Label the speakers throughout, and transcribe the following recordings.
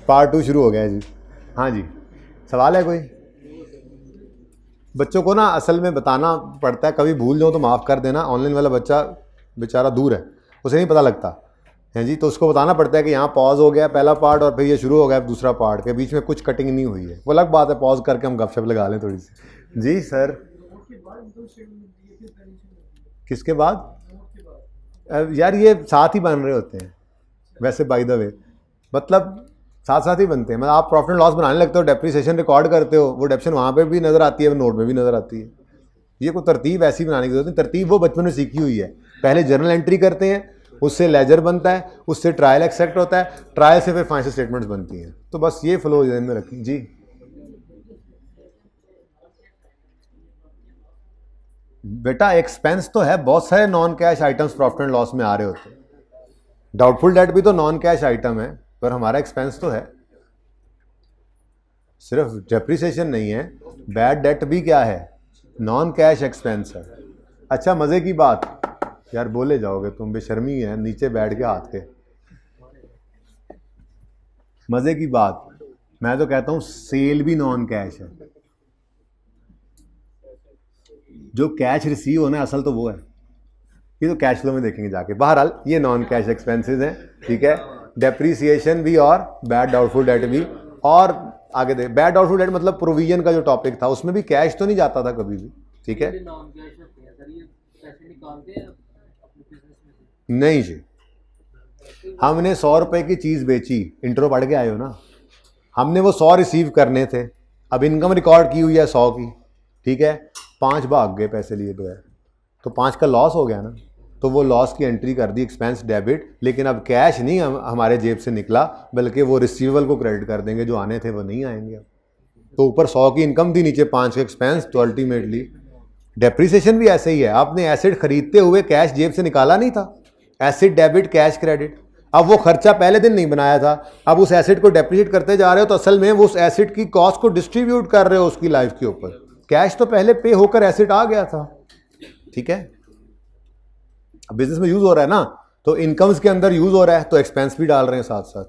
Speaker 1: Part 2 शुरू हो गया है जी। हाँ जी, सवाल है कोई? बच्चों को ना असल में बताना पड़ता है, कभी भूल जाओ तो माफ़ कर देना। ऑनलाइन वाला बच्चा बेचारा दूर है, उसे नहीं पता लगता है जी, तो उसको बताना पड़ता है कि यहाँ पॉज हो गया पहला पार्ट और फिर ये शुरू हो गया दूसरा पार्ट, के बीच में कुछ कटिंग नहीं हुई है। वो अलग बात है, पॉज करके हम गपशप लगा लें थोड़ी सी। जी सर, किसके बाद? यार ये साथ ही बन रहे होते हैं वैसे, बाय द वे, मतलब साथ साथ ही बनते हैं। मतलब आप प्रॉफिट एंड लॉस बनाने लगते हो, डेप्रिसिएशन रिकॉर्ड करते हो, वो डेप्शन वहाँ पे भी नज़र आती है, नोट में भी नज़र आती है। ये कोई तरतीब ऐसी बनाने की जरूरत नहीं, तरतीब वो बचपन में सीखी हुई है। पहले जर्नल एंट्री करते हैं, उससे लेजर बनता है, उससे ट्रायल एक्सेप्ट होता है, ट्रायल से फिर फाइनेंशियल स्टेटमेंट्स बनती हैं। तो बस ये फ्लो ध्यान में रखिए जी। बेटा एक्सपेंस तो है, बहुत सारे non cash items profit and loss में आ रहे होते हैं। डाउटफुल डेट भी तो नॉन कैश आइटम है, पर हमारा एक्सपेंस तो है। सिर्फ डेप्रिसिएशन नहीं है, बैड डेट भी क्या है, नॉन कैश एक्सपेंस है। अच्छा मज़े की बात, यार बोले जाओगे तुम, बेशर्मी है नीचे बैठ के हाथ के। मज़े की बात, मैं तो कहता हूँ सेल भी नॉन कैश है। जो कैश रिसीव होना है असल तो वो है, ये तो कैश फ्लो में देखेंगे जाके। बहरहाल ये नॉन कैश एक्सपेंसेस हैं, ठीक है। डेप्रीसिएशन भी और बैड डाउटफुल डेट भी। और आगे दे, बैड डाउटफुल डेट मतलब प्रोविजन का जो टॉपिक था उसमें भी कैश तो नहीं जाता था कभी भी, ठीक है। नहीं जी, हमने 100 रुपए की चीज़ बेची, इंट्रो पढ़ के आए हो ना, हमने वो 100 रिसीव करने थे, अब इनकम रिकॉर्ड की हुई है 100 की, ठीक है। 5 भाग गए पैसे लिए बगैर, तो 5 का लॉस हो गया ना, तो वो लॉस की एंट्री कर दी एक्सपेंस डेबिट। लेकिन अब कैश नहीं हमारे जेब से निकला, बल्कि वो रिसीवेबल को क्रेडिट कर देंगे, जो आने थे वो नहीं आएंगे। तो ऊपर 100 की इनकम थी, नीचे 5 का एक्सपेंस, तो अल्टीमेटली डेप्रिसिएशन भी ऐसे ही है। आपने एसेट खरीदते हुए कैश जेब से निकाला नहीं था, एसेट डेबिट कैश क्रेडिट। अब वो खर्चा पहले दिन नहीं बनाया था, अब उस एसेट को डेप्रिशिएट करते जा रहे हो, तो असल में वो उस एसेट की कॉस्ट को डिस्ट्रीब्यूट कर रहे हो उसकी लाइफ के ऊपर। कैश तो पहले पे होकर एसेट आ गया था, ठीक है। अब बिजनेस में यूज हो रहा है ना, तो इनकम्स के अंदर यूज हो रहा है, तो एक्सपेंस भी डाल रहे हैं साथ साथ।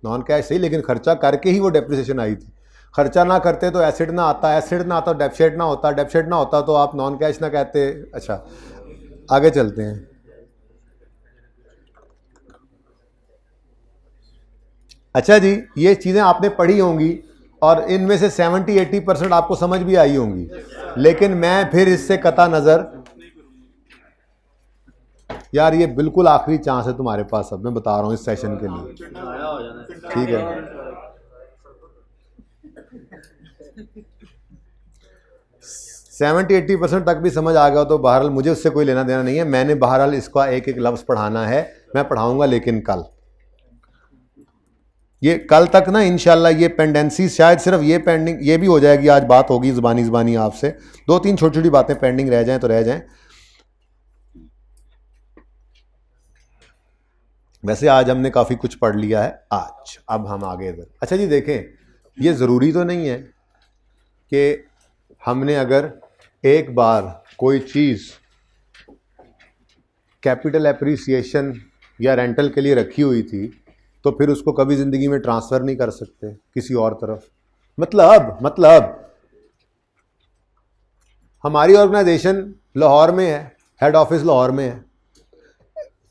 Speaker 1: नॉन कैश सही, लेकिन खर्चा करके ही वो डेप्रिसिएशन आई थी। खर्चा ना करते तो एसिड ना आता, एसिड ना आता डेप्शिएट ना होता, डेप्शिएट ना होता तो आप नॉन कैश ना कहते। अच्छा आगे चलते हैं। अच्छा जी, ये चीज़ें आपने पढ़ी होंगी और इनमें से 70-80% आपको समझ भी आई होंगी, लेकिन मैं फिर इससे कता नज़र, यार ये बिल्कुल आखिरी चांस है तुम्हारे पास, अब मैं बता रहा हूँ इस सेशन के लिए, ठीक है। 70-80% तक भी समझ आ गया तो बहरहाल मुझे उससे कोई लेना देना नहीं है। मैंने बहरहाल इसका एक एक लफ्ज़ पढ़ाना है, मैं पढ़ाऊंगा, लेकिन कल, ये कल तक ना इंशाल्लाह ये पेंडेंसी शायद सिर्फ ये पेंडिंग, ये भी हो जाएगी, आज बात होगी ज़बानी आपसे, 2-3 छोटी छोटी बातें पेंडिंग रह जाएं तो रह जाएं। वैसे आज हमने काफ़ी कुछ पढ़ लिया है आज, अब हम आगे इधर। अच्छा जी देखें, ये ज़रूरी तो नहीं है कि हमने अगर एक बार कोई चीज़ कैपिटल एप्रिसिएशन या रेंटल के लिए रखी हुई थी तो फिर उसको कभी ज़िंदगी में ट्रांसफ़र नहीं कर सकते किसी और तरफ। मतलब हमारी ऑर्गेनाइजेशन लाहौर में है, हेड ऑफिस लाहौर में है,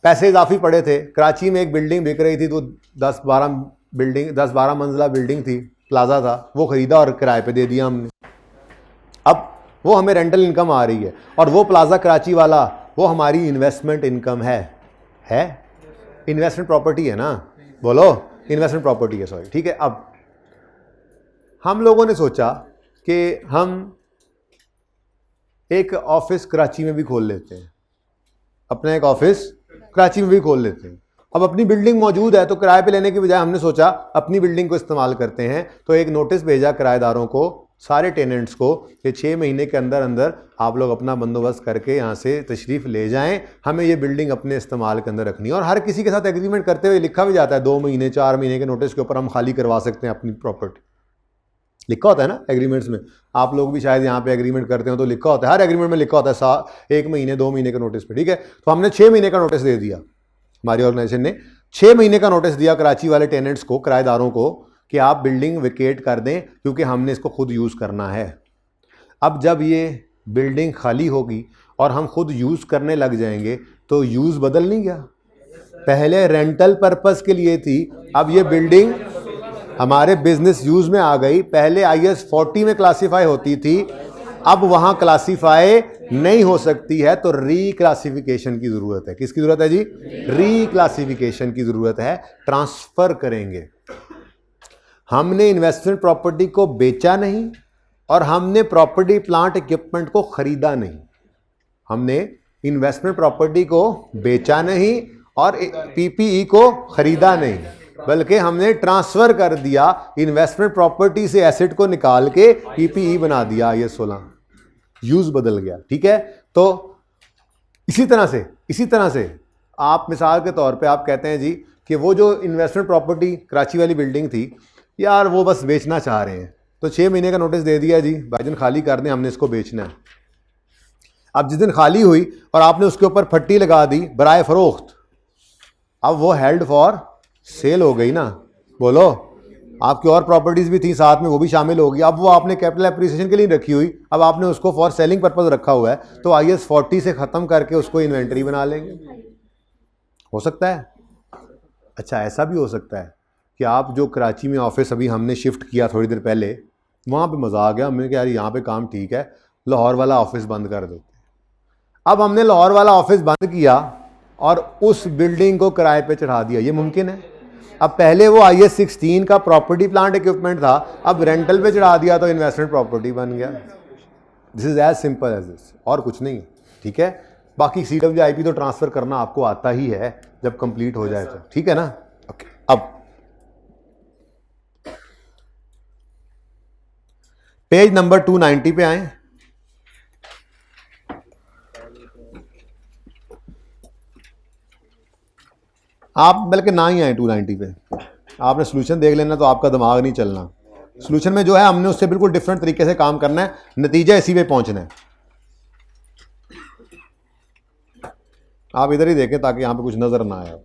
Speaker 1: पैसे इजाफी पड़े थे, कराची में एक बिल्डिंग बिक रही थी, तो 10-12 मंजिला बिल्डिंग थी, प्लाजा था, वो ख़रीदा और किराए पे दे दिया हमने। अब वो हमें रेंटल इनकम आ रही है, और वो प्लाजा कराची वाला वो हमारी इन्वेस्टमेंट इनकम है इन्वेस्टमेंट प्रॉपर्टी है ना, बोलो इन्वेस्टमेंट प्रॉपर्टी है, सॉरी, ठीक है। अब हम लोगों ने सोचा कि हम एक ऑफिस कराची में भी खोल लेते हैं, अपना एक ऑफिस कराची में भी खोल लेते हैं। अब अपनी बिल्डिंग मौजूद है, तो किराए पे लेने की बजाय हमने सोचा अपनी बिल्डिंग को इस्तेमाल करते हैं। तो एक नोटिस भेजा किराएदारों को, सारे टेनेंट्स को, कि 6 महीने के अंदर अंदर आप लोग अपना बंदोबस्त करके यहाँ से तशरीफ़ ले जाएं, हमें ये बिल्डिंग अपने इस्तेमाल के अंदर रखनी है। और हर किसी के साथ एग्रीमेंट करते हुए लिखा भी जाता है, 2 महीने 4 महीने के नोटिस के ऊपर हम खाली करवा सकते हैं अपनी प्रॉपर्टी, लिखा होता है ना एग्रीमेंट्स में। आप लोग भी शायद यहाँ पे एग्रीमेंट करते हो तो लिखा होता है, हर एग्रीमेंट में लिखा होता है 1 महीने 2 महीने के नोटिस पे, ठीक है। तो हमने 6 महीने का नोटिस दे दिया हमारी ऑर्गेनाइजेशन ने, 6 महीने का नोटिस दिया कराची वाले टेनेंट्स को, किराएदारों को, कि आप बिल्डिंग वेकेट कर दें क्योंकि हमने इसको खुद यूज़ करना है। अब जब ये बिल्डिंग खाली होगी और हम खुद यूज़ करने लग जाएंगे तो यूज़ बदल नहीं गया। पहले रेंटल पर्पस के लिए थी, अब ये बिल्डिंग हमारे बिजनेस यूज में आ गई। पहले IS 40 में क्लासिफाई होती थी, अब वहां क्लासिफाई नहीं हो सकती है, तो रीक्लासिफिकेशन की जरूरत है। किसकी जरूरत है जी? रीक्लासिफिकेशन की जरूरत है। ट्रांसफर करेंगे। हमने इन्वेस्टमेंट प्रॉपर्टी को बेचा नहीं और हमने प्रॉपर्टी प्लांट इक्विपमेंट को खरीदा नहीं। हमने इन्वेस्टमेंट प्रॉपर्टी को बेचा नहीं और PPE को खरीदा नहीं, बल्कि हमने ट्रांसफर कर दिया। इन्वेस्टमेंट प्रॉपर्टी से एसेट को निकाल के PPE बना दिया। IS 16 यूज बदल गया। ठीक है, तो इसी तरह से आप मिसाल के तौर पे आप कहते हैं जी कि वो जो इन्वेस्टमेंट प्रॉपर्टी कराची वाली बिल्डिंग थी यार, वो बस बेचना चाह रहे हैं, तो 6 महीने का नोटिस दे दिया जी, भाईजान खाली कर दें, हमने इसको बेचना है। अब जिस दिन खाली हुई और आपने उसके ऊपर फट्टी लगा दी बराए फरोख्त, अब वो हेल्ड फॉर सेल हो गई ना। बोलो, आपकी और प्रॉपर्टीज भी थी साथ में, वो भी शामिल होगी। अब वो आपने कैपिटल एप्रिसिएशन के लिए रखी हुई, अब आपने उसको फॉर सेलिंग पर्पज रखा हुआ है, तो IS 40 से ख़त्म करके उसको इन्वेंटरी बना लेंगे। हो सकता है। अच्छा, ऐसा भी हो सकता है कि आप जो कराची में ऑफिस अभी हमने शिफ्ट किया थोड़ी देर पहले, वहाँ पे मज़ा आ गया, हमने कहा यार यहाँ पे काम ठीक है, लाहौर वाला ऑफिस बंद कर देते। अब हमने लाहौर वाला ऑफिस बंद किया और उस बिल्डिंग को किराए पे चढ़ा दिया। ये मुमकिन है। अब पहले वो IS 16 का प्रॉपर्टी प्लांट इक्विपमेंट था, अब रेंटल पे चढ़ा दिया तो इन्वेस्टमेंट प्रॉपर्टी बन गया। This is as simple as this, और कुछ नहीं। ठीक है, बाकी CWIP तो ट्रांसफर करना आपको आता ही है जब कंप्लीट हो जाए तो। ठीक है ना। ओके, अब पेज नंबर 290 पे आए। आप बल्कि ना ही आए 290 पे, आपने सोल्यूशन देख लेना तो आपका दिमाग नहीं चलना। सोल्यूशन में जो है हमने उससे बिल्कुल डिफरेंट तरीके से काम करना है, नतीजा इसी पे पहुंचना है। आप इधर ही देखें ताकि यहां पे कुछ नजर ना आए।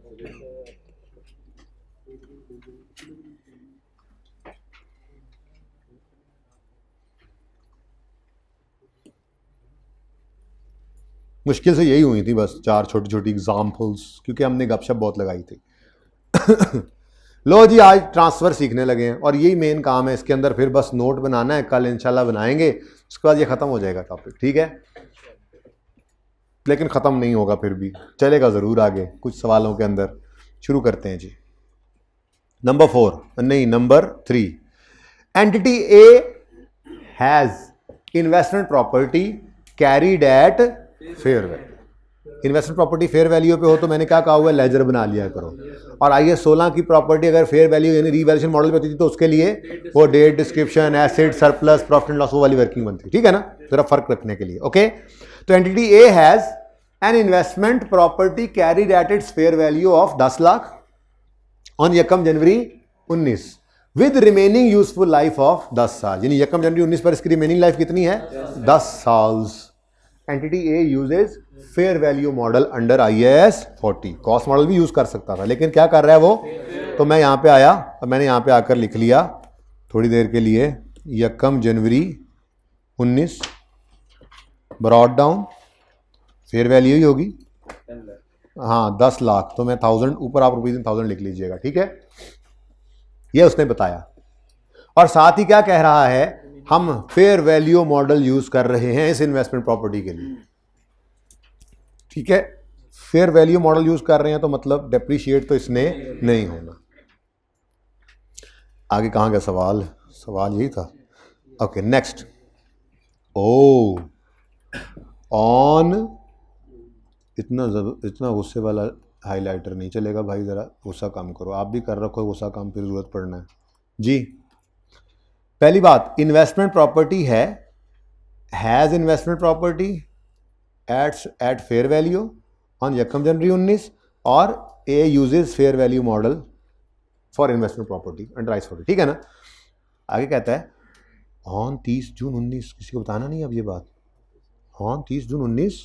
Speaker 1: मुश्किल से यही हुई थी बस 4 छोटी छोटी एग्जाम्पल्स, क्योंकि हमने गपशप बहुत लगाई थी। लो जी, आज ट्रांसफ़र सीखने लगे हैं और यही मेन काम है इसके अंदर। फिर बस नोट बनाना है, कल इंशाल्लाह बनाएंगे, उसके बाद ये ख़त्म हो जाएगा टॉपिक। ठीक है, लेकिन ख़त्म नहीं होगा, फिर भी चलेगा ज़रूर आगे कुछ सवालों के अंदर। शुरू करते हैं जी। Number 3, entity A has investment property carried at fair value. Investment property fair value पे हो तो मैंने क्या कहा हुआ है, लेजर बना लिया करो। और IS 16 की प्रॉपर्टी अगर फेयर वैल्यू यानी रीवैल्यूएशन मॉडल पे होती थी तो उसके लिए वो date description, asset, surplus, profit and loss, वो वाली वर्किंग बनती। ठीक है ना, जरा फर्क रखने के लिए। ओके, तो entity A has an investment property carried eight its fair value of 10 lakh on 1 January 19 with remaining useful life of 10 साल। यानी 1 जनवरी 19 पर इसकी रिमेनिंग लाइफ कितनी है? 10 साल। Entity A uses fair value model under IAS 40। Cost model भी use कर सकता था, लेकिन क्या कर रहा है वो, तो मैं यहां पे आया और मैंने यहां पे आकर लिख लिया थोड़ी देर के लिए 1 जनवरी 19 ब्रॉड डाउन, फेयर वैल्यू ही होगी हाँ 10 लाख, तो मैं 1000 ऊपर आप रुपीज 1000 लिख लीजिएगा। ठीक है, ये उसने बताया। और साथ ही क्या कह रहा है, हम फेयर वैल्यू मॉडल यूज कर रहे हैं इस इन्वेस्टमेंट प्रॉपर्टी के लिए। ठीक है, फेयर वैल्यू मॉडल यूज कर रहे हैं तो मतलब डेप्रीशिएट तो इसने नहीं होना। आगे कहां गया सवाल? सवाल यही था। Okay, next. ओ ऑन, इतना गुस्से वाला हाइलाइटर नहीं चलेगा भाई, जरा गुस्सा कम करो। आप भी कर रखो गुस्सा कम, फिर जरूरत पड़ना है जी। पहली बात, investment property has investment property eight fair value on 1 जनवरी 19 और A uses fair value model for investment property under IAS 40। ठीक है ना। आगे कहता है ऑन 30 जून 19, किसी को बताना नहीं अब ये बात, on 30 June 19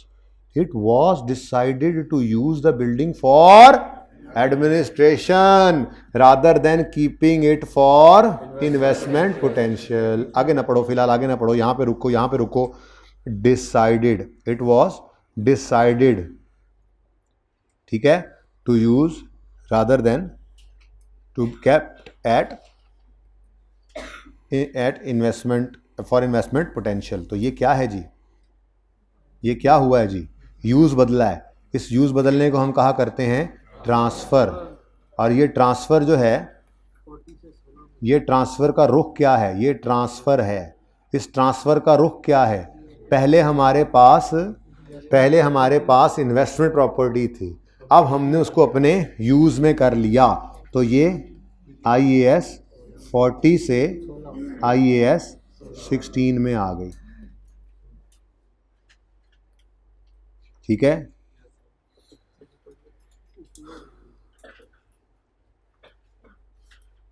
Speaker 1: it was decided to use the building for administration rather than keeping it for investment potential. आगे ना पढ़ो, फिलहाल आगे ना पढ़ो, यहां पे रुको, यहां पे रुको। डिसाइडेड, इट वॉज डिसाइडेड, ठीक है, to use rather than to kept it investment for investment potential. तो ये क्या है जी, ये क्या हुआ है जी, यूज बदला है। इस यूज बदलने को हम कहा करते हैं ट्रांसफर। और ये ट्रांसफर जो है, ये ट्रांसफर का रुख क्या है, ये ट्रांसफर है। इस ट्रांसफर का रुख क्या है, पहले हमारे पास इन्वेस्टमेंट प्रॉपर्टी थी, अब हमने उसको अपने यूज में कर लिया। तो ये IAS 40 से IAS 16 में आ गई, ठीक है।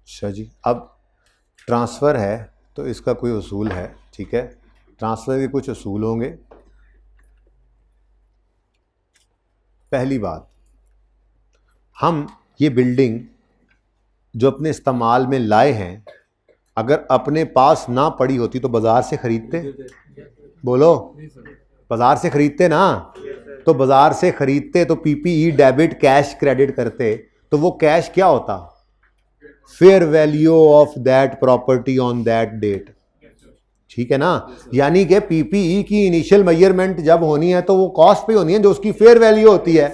Speaker 1: अच्छा जी, अब ट्रांसफ़र है तो इसका कोई उसूल है, ठीक है। ट्रांसफ़र के कुछ उसूल होंगे। पहली बात, हम ये बिल्डिंग जो अपने इस्तेमाल में लाए हैं, अगर अपने पास ना पड़ी होती तो बाज़ार से ख़रीदते, बोलो, बाज़ार से ख़रीदते ना, तो बाज़ार से ख़रीदते तो PPE डेबिट कैश क्रेडिट करते, तो वो कैश क्या होता, fair value of that property on that date, ठीक है ना। यानी कि PPE की इनिशियल मेजरमेंट जब होनी है तो वो कॉस्ट पे होनी है जो उसकी फेयर वैल्यू होती है।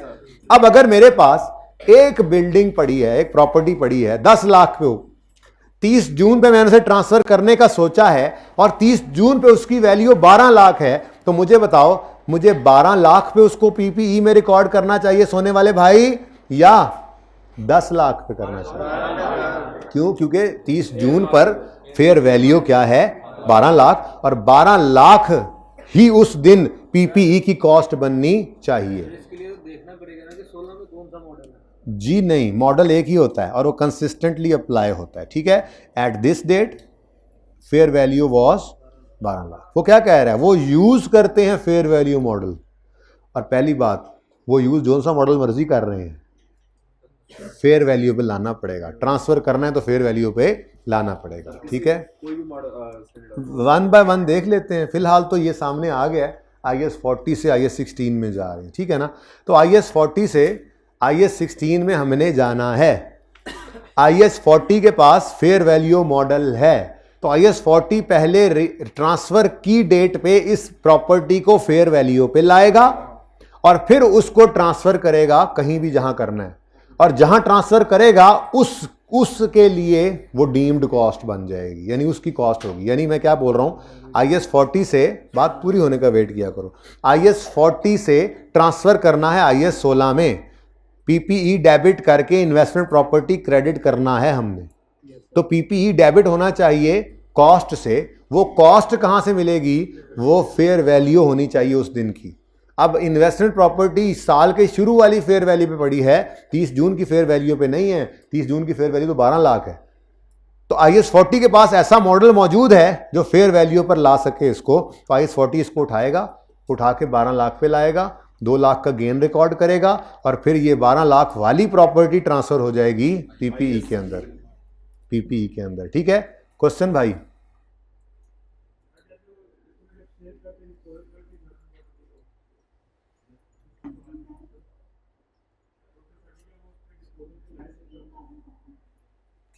Speaker 1: अब अगर मेरे पास एक बिल्डिंग पड़ी है, एक प्रॉपर्टी पड़ी है 10 लाख पे, 30 जून पे मैंने उसे ट्रांसफर करने का सोचा है और 30 जून पे उसकी वैल्यू 12 लाख है, तो मुझे बताओ, मुझे 12 लाख पे उसको PPE में रिकॉर्ड करना चाहिए सोने वाले भाई, या 10 लाख पे करना चाहिए? क्यों? क्योंकि 30 जून पर फेयर वैल्यू क्या है, 12 लाख, और 12 लाख ही उस दिन PPE की कॉस्ट बननी चाहिए।
Speaker 2: इसके लिए तो देखना पड़ेगा ना कि 16 में कौन सा मॉडल है।
Speaker 1: जी नहीं, मॉडल एक ही होता है और वो कंसिस्टेंटली अप्लाई होता है, ठीक है। At this date fair value was 12 lakh. वो क्या कह रहा है, वो यूज करते हैं फेयर वैल्यू मॉडल। और पहली बात, वो यूज जो सा मॉडल मर्जी कर रहे हैं, फेयर वैल्यू पे लाना पड़ेगा। ट्रांसफर करना है तो फेयर वैल्यू पे लाना पड़ेगा, ठीक है।
Speaker 2: कोई भी मॉडल
Speaker 1: वन बाय वन देख लेते हैं। फिलहाल तो ये सामने आ गया है, IAS 40 से IAS 16 में जा रहे हैं, ठीक है ना। तो IAS 40 से IAS 16 में हमने जाना है। IAS 40 के पास फेयर वैल्यू मॉडल है, तो IAS 40 पहले ट्रांसफर की डेट पे इस प्रॉपर्टी को फेयर वैल्यू पे लाएगा और फिर उसको ट्रांसफर करेगा कहीं भी जहां करना है, और जहां ट्रांसफर करेगा उसके लिए वो डीम्ड कॉस्ट बन जाएगी, यानी उसकी कॉस्ट होगी। यानी मैं क्या बोल रहा हूं, IAS 40 से, बात पूरी होने का वेट किया करो, IAS 40 से ट्रांसफर करना है IAS 16 में, PPE डेबिट करके इन्वेस्टमेंट प्रॉपर्टी क्रेडिट करना है हमने। तो PPE डेबिट होना चाहिए कॉस्ट से, वो कॉस्ट कहां से मिलेगी, वो फेयर वैल्यू होनी चाहिए उस दिन की। अब इन्वेस्टमेंट प्रॉपर्टी साल के शुरू वाली फेयर वैल्यू पे पड़ी है, 30 जून की फेयर वैल्यू पे नहीं है। 30 जून की फेयर वैल्यू तो 12 लाख है। तो IAS 40 के पास ऐसा मॉडल मौजूद है जो फेयर वैल्यू पर ला सके इसको। तो IAS 40 इसको उठाएगा, उठा के 12 लाख पे लाएगा, 2 लाख का गेन रिकॉर्ड करेगा, और फिर ये 12 लाख वाली प्रॉपर्टी ट्रांसफर हो जाएगी PPE के अंदर, PPE के अंदर, ठीक है। क्वेश्चन भाई,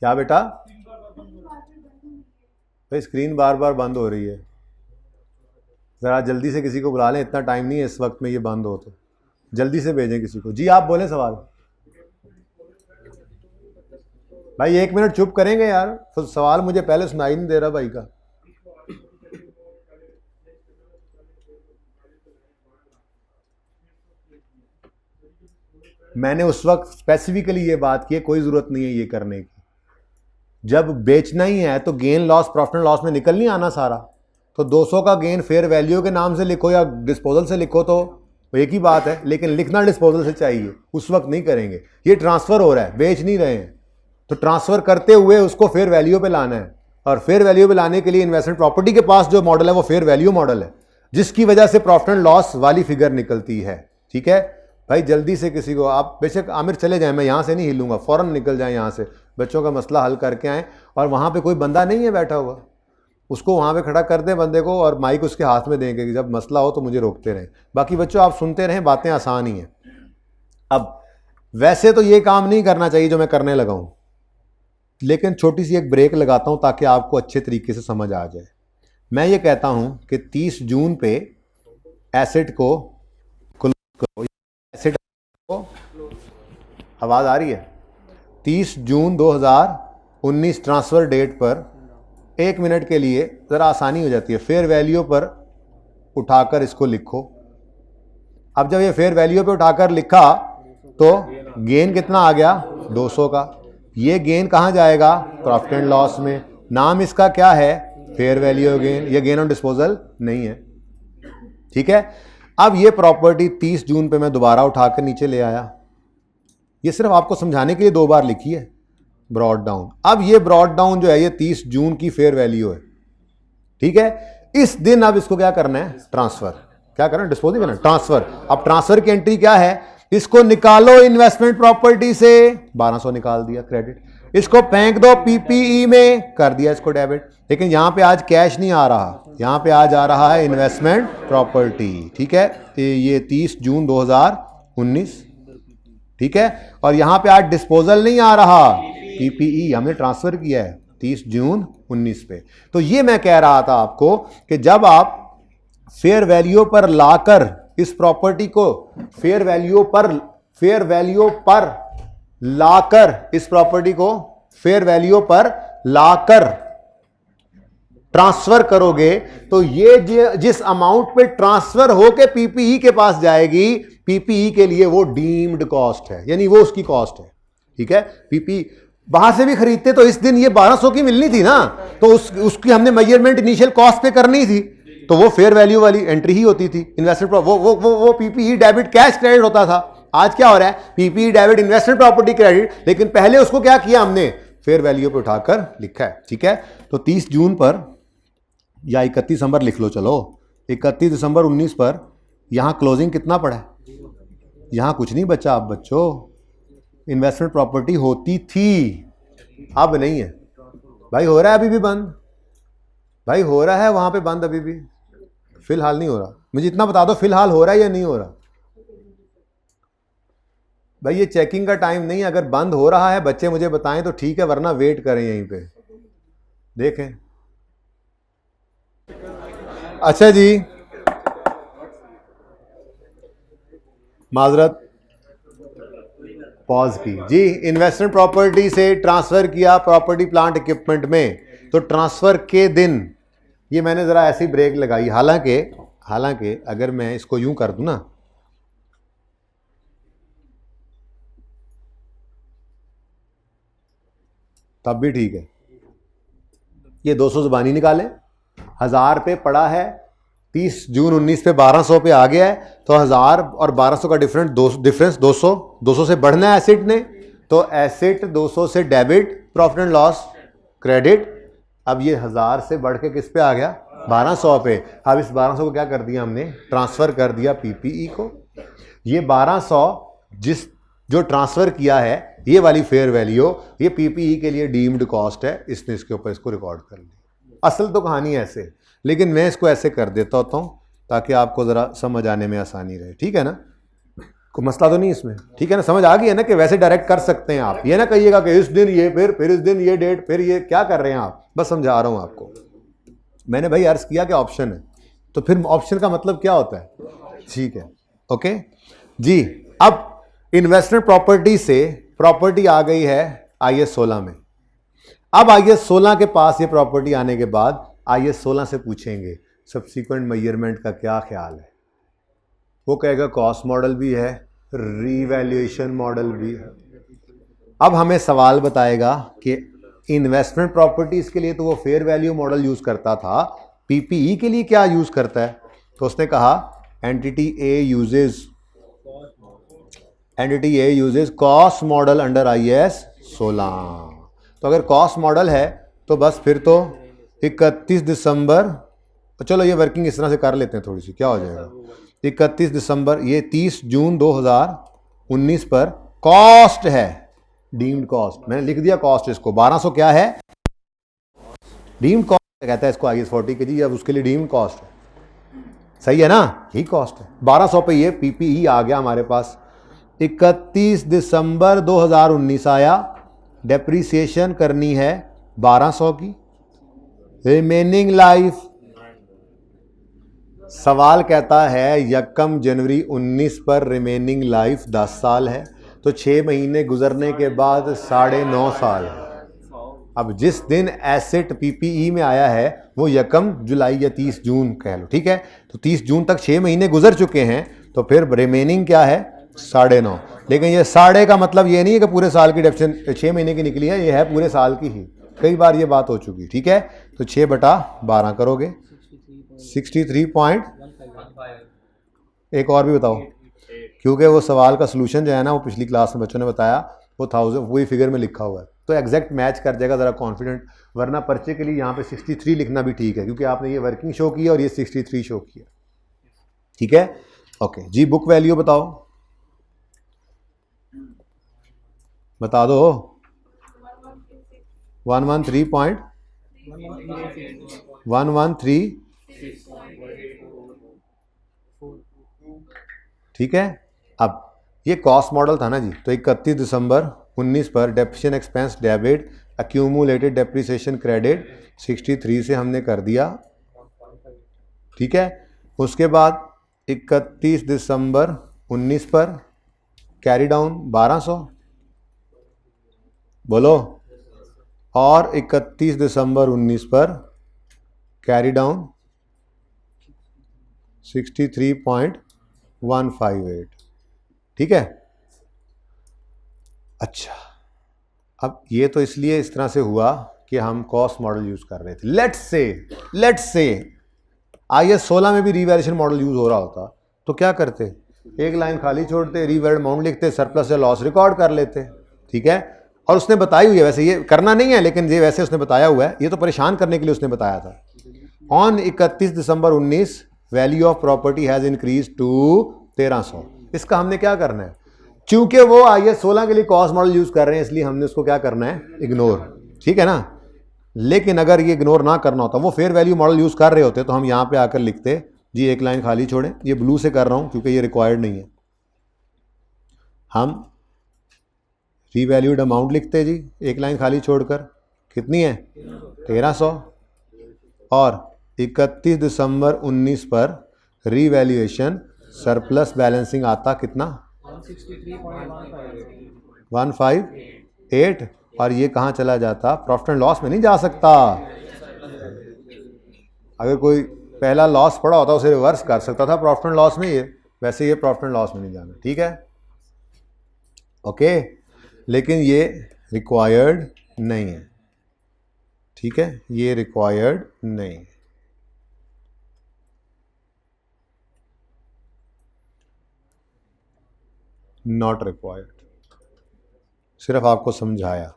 Speaker 1: क्या बेटा? भाई स्क्रीन बार बार बंद हो रही है, ज़रा जल्दी से किसी को बुला लें, इतना टाइम नहीं है इस वक्त में ये बंद हो, तो जल्दी से भेजें किसी को। जी आप बोलें सवाल। भाई 1 मिनट चुप करेंगे यार, तो सवाल मुझे पहले सुनाई नहीं दे रहा भाई का। मैंने उस वक्त स्पेसिफिकली ये बात की, कोई ज़रूरत नहीं है ये करने की। जब बेचना ही है तो gain loss profit and loss में निकल नहीं आना सारा, तो 200 का गेन फेयर वैल्यू के नाम से लिखो या डिस्पोजल से लिखो तो एक ही बात है, लेकिन लिखना डिस्पोजल से चाहिए, उस वक्त नहीं करेंगे। ये ट्रांसफ़र हो रहा है, बेच नहीं रहे हैं, तो ट्रांसफ़र करते हुए उसको फेयर वैल्यू पे लाना है, और फेयर वैल्यू पे लाने के लिए इन्वेस्टमेंट प्रॉपर्टी के पास जो मॉडल है वो फेयर वैल्यू मॉडल है, जिसकी वजह से प्रॉफिट एंड लॉस वाली फिगर निकलती है, ठीक है। भाई जल्दी से किसी को, आप बेशक आमिर चले जाएं, मैं यहाँ से नहीं हिलूंगा, फ़ौरन निकल जाएं यहाँ से, बच्चों का मसला हल करके आएँ। और वहाँ पे कोई बंदा नहीं है बैठा हुआ, उसको वहाँ पे खड़ा कर दें बंदे को, और माइक उसके हाथ में देंगे कि जब मसला हो तो मुझे रोकते रहें। बाकी बच्चों आप सुनते रहें, बातें आसान ही हैं। अब वैसे तो ये काम नहीं करना चाहिए जो मैं करने लगा हूँ, लेकिन छोटी सी एक ब्रेक लगाता हूँ ताकि आपको अच्छे तरीके से समझ आ जाए। मैं ये कहता हूँ कि 30 जून पे एसेट को एसेट को, आवाज़ आ रही है, 30 जून 2019 ट्रांसफ़र डेट पर 1 मिनट के लिए ज़रा आसानी हो जाती है, फेयर वैल्यू पर उठाकर इसको लिखो। अब जब ये फेयर वैल्यू पे उठाकर लिखा तो गेन कितना आ गया, 200 का। ये गेन कहाँ जाएगा, प्रॉफिट एंड लॉस में। नाम इसका क्या है, फेयर वैल्यू गेन, ये गेन ऑन डिस्पोजल नहीं है, ठीक है। अब ये प्रॉपर्टी 30 जून पे मैं दोबारा उठाकर नीचे ले आया, ये सिर्फ आपको समझाने के लिए 2 बार लिखी है, ब्रॉड डाउन। अब ये ब्रॉड डाउन जो है ये 30 जून की फेयर वैल्यू है, ठीक है। इस दिन अब इसको क्या करना है, ट्रांसफर, क्या करना है, डिस्पोज नहीं करना, ट्रांसफर। अब ट्रांसफर की एंट्री क्या है, इसको निकालो इन्वेस्टमेंट प्रॉपर्टी से, 1200 निकाल दिया क्रेडिट, इसको फेंक दो पीपीई में, कर दिया इसको डेबिट। लेकिन यहां पे आज कैश नहीं आ रहा, यहां पे आज आ रहा है इन्वेस्टमेंट प्रॉपर्टी, ठीक है। ये 30 जून 2019, ठीक है। और यहां पे आज डिस्पोजल नहीं आ रहा, पीपीई हमने ट्रांसफर किया है 30 जून 19 पे। तो ये मैं कह रहा था आपको कि जब आप फेयर वैल्यू पर लाकर इस प्रॉपर्टी को फेयर वैल्यू पर लाकर इस प्रॉपर्टी को फेयर वैल्यू पर लाकर ट्रांसफर करोगे तो ये जिस अमाउंट पे ट्रांसफर होके पीपीई के पास जाएगी, पीपीई के लिए वो डीम्ड कॉस्ट है, यानी वो उसकी कॉस्ट है, ठीक है। पीपीई वहां से भी खरीदते तो इस दिन ये 1200 की मिलनी थी ना, तो उसकी हमने मेजरमेंट इनिशियल कॉस्ट पे करनी थी, तो वो फेयर वैल्यू वाली एंट्री ही होती थी। इन्वेस्टमेंट वो पीपीई डेबिट कैश क्रेडिट होता था। आज क्या हो रहा है, PPE debit investment property credit, लेकिन पहले उसको क्या किया हमने, फेयर वैल्यू पे उठाकर लिखा है, ठीक है। तो 30 जून पर या 31 दिसंबर लिख लो, चलो 31 दिसंबर 19 पर यहां क्लोजिंग कितना पड़ा है, यहां कुछ नहीं बचा। अब बच्चों इन्वेस्टमेंट प्रॉपर्टी होती थी, अब नहीं है भाई, हो रहा है अभी भी बंद, भाई हो रहा है वहां पे बंद, अभी भी फिलहाल नहीं हो रहा। मुझे इतना बता दो फिलहाल हो रहा है या नहीं हो रहा। भाई ये चेकिंग का टाइम नहीं है, अगर बंद हो रहा है बच्चे मुझे बताएं तो ठीक है, वरना वेट करें यहीं पे, देखें। अच्छा जी, माजरत पॉज की जी। इन्वेस्टमेंट प्रॉपर्टी से ट्रांसफर किया प्रॉपर्टी प्लांट इक्विपमेंट में, तो ट्रांसफर के दिन ये मैंने जरा ऐसी ब्रेक लगाई, हालांकि अगर मैं इसको यूं कर दूं ना, तब भी ठीक है। ये 200 जुबानी निकाले, 1000 पे पड़ा है, 30 जून 19 पे 1200 पे आ गया है, तो 1000 और 1200 का डिफरेंस 200 से बढ़ना है एसेट ने, तो एसेट 200 से debit, profit and loss credit. अब ये 1000 से बढ़ के किस पे आ गया, 1200 पे। अब इस 1200 को क्या कर दिया हमने, ट्रांसफर कर दिया पीपीई को। ये 1200 जो ट्रांसफर किया है, ये वाली फेयर वैल्यू, ये पीपीई के लिए डीम्ड कॉस्ट है, इसने इसके ऊपर इसको रिकॉर्ड कर लिया। असल तो कहानी ऐसे, लेकिन मैं इसको ऐसे कर देता होता हूँ ताकि आपको ज़रा समझ आने में आसानी रहे, ठीक है ना। कोई मसला तो नहीं इसमें, ठीक है ना, समझ आ गई है ना कि वैसे डायरेक्ट कर सकते हैं आप। ये ना कहिएगा कि इस दिन ये फिर इस दिन ये डेट, फिर ये क्या कर रहे हैं आप, बस समझा रहा हूँ आपको। मैंने भाई अर्ज किया कि ऑप्शन है, तो फिर ऑप्शन का मतलब क्या होता है, ठीक है, ओके जी। अब इन्वेस्टमेंट प्रॉपर्टी से प्रॉपर्टी आ गई है IS 16 में। अब IS 16 के पास ये प्रॉपर्टी आने के बाद IS 16 से पूछेंगे सब्सीक्वेंट मेजरमेंट का क्या ख्याल है। वो कहेगा कॉस्ट मॉडल भी है, रीवैल्यूएशन मॉडल भी है। अब हमें सवाल बताएगा कि इन्वेस्टमेंट प्रॉपर्टीज के लिए तो वो फेयर वैल्यू मॉडल यूज करता था, पीपीई के लिए क्या यूज करता है। तो उसने कहा entity A uses cost model under IS 16। तो अगर कॉस्ट मॉडल है तो बस फिर तो 31 दिसंबर, तो चलो ये वर्किंग इस तरह से कर लेते हैं थोड़ी सी, क्या हो जाएगा 31 दिसंबर, ये 30 जून 2019 पर कॉस्ट है, डीम्ड कॉस्ट, मैंने लिख दिया कॉस्ट इसको 1200 क्या है, डीम्ड कॉस्ट कहता है इसको IS 40 के जी, अब उसके लिए डीम्ड कॉस्ट है, सही है ना, यही कॉस्ट है। 1200 पे ये PPE आ गया हमारे पास। 31 दिसंबर 2019 आया, डेप्रीसिएशन करनी है 1200 की, रिमेनिंग लाइफ, सवाल कहता है 1 जनवरी 19 पर रिमेनिंग लाइफ 10 साल है, तो 6 महीने गुजरने के बाद 9.5 साल है। अब जिस दिन एसेट PPE में आया है वो 1 जुलाई या 30 जून कह लो, ठीक है, तो 30 जून तक 6 महीने गुजर चुके हैं, तो फिर रिमेनिंग क्या है 9.5। लेकिन ये 9.5 का मतलब ये नहीं है कि पूरे साल की डेप्शन 6 महीने की निकली है, ये है पूरे साल की ही, कई बार ये बात हो चुकी, ठीक है। तो 6/12 करोगे 63 एक और भी बताओ, क्योंकि वो सवाल का सलूशन जो है ना वो पिछली क्लास में बच्चों ने बताया वो 1000 वही फिगर में लिखा हुआ है, तो एग्जैक्ट मैच कर जाएगा, ज़रा कॉन्फिडेंट, वरना पर्चे के लिए यहाँ पे 63 लिखना भी ठीक है, क्योंकि आपने ये वर्किंग शो किया और ये 63 शो किया, ठीक है। ओके जी, बुक वैल्यू बताओ, बता दो। 113 ठीक है। अब ये कॉस्ट मॉडल था ना जी, तो 31 दिसंबर 19 पर depreciation expense debit, accumulated depreciation credit 63 से हमने कर दिया, ठीक है। उसके बाद 31 दिसंबर 19 पर कैरी डाउन 1200, बोलो, और 31 दिसंबर 19 पर कैरी डाउन 63.158, ठीक है। अच्छा, अब ये तो इसलिए इस तरह से हुआ कि हम कॉस्ट मॉडल यूज कर रहे थे। लेट्स से IS 16 में भी रीवैल्यूएशन मॉडल यूज हो रहा होता तो क्या करते, एक लाइन खाली छोड़ते, रीवैल्यूड अमाउंट लिखते, सरप्लस या लॉस रिकॉर्ड कर लेते, ठीक है। और उसने बताई हुई है, वैसे ये करना नहीं है लेकिन ये वैसे उसने बताया हुआ है, ये तो परेशान करने के लिए उसने बताया था। On 31 December 19 value of property has increase to 1300, इसका हमने क्या करना है, क्योंकि वो IS 16 के लिए कॉस्ट मॉडल यूज कर रहे हैं इसलिए हमने उसको क्या करना है, इग्नोर, ठीक है ना। लेकिन अगर ये इग्नोर ना करना होता, वो फेयर वैल्यू मॉडल यूज कर रहे होते, तो हम यहां पे आकर लिखते जी, एक लाइन खाली छोड़े, ये ब्लू से कर रहा हूं क्योंकि ये रिक्वायर्ड नहीं है, हम रीवैल्यूड अमाउंट लिखते जी, एक लाइन खाली छोड़कर, कितनी है 1300, और 31 दिसंबर 19 पर रीवैल्यूएशन सरप्लस बैलेंसिंग आता कितना 158, और ये कहाँ चला जाता, प्रॉफिट एंड लॉस में नहीं जा सकता। अगर कोई पहला लॉस पड़ा होता उसे रिवर्स कर सकता था प्रॉफिट एंड लॉस में, ये वैसे ये प्रॉफिट एंड लॉस में नहीं जाना, ठीक है, ओके। लेकिन ये रिक्वायर्ड नहीं है, ठीक है, ये रिक्वायर्ड नहीं है। नॉट रिक्वायर्ड, सिर्फ आपको समझाया,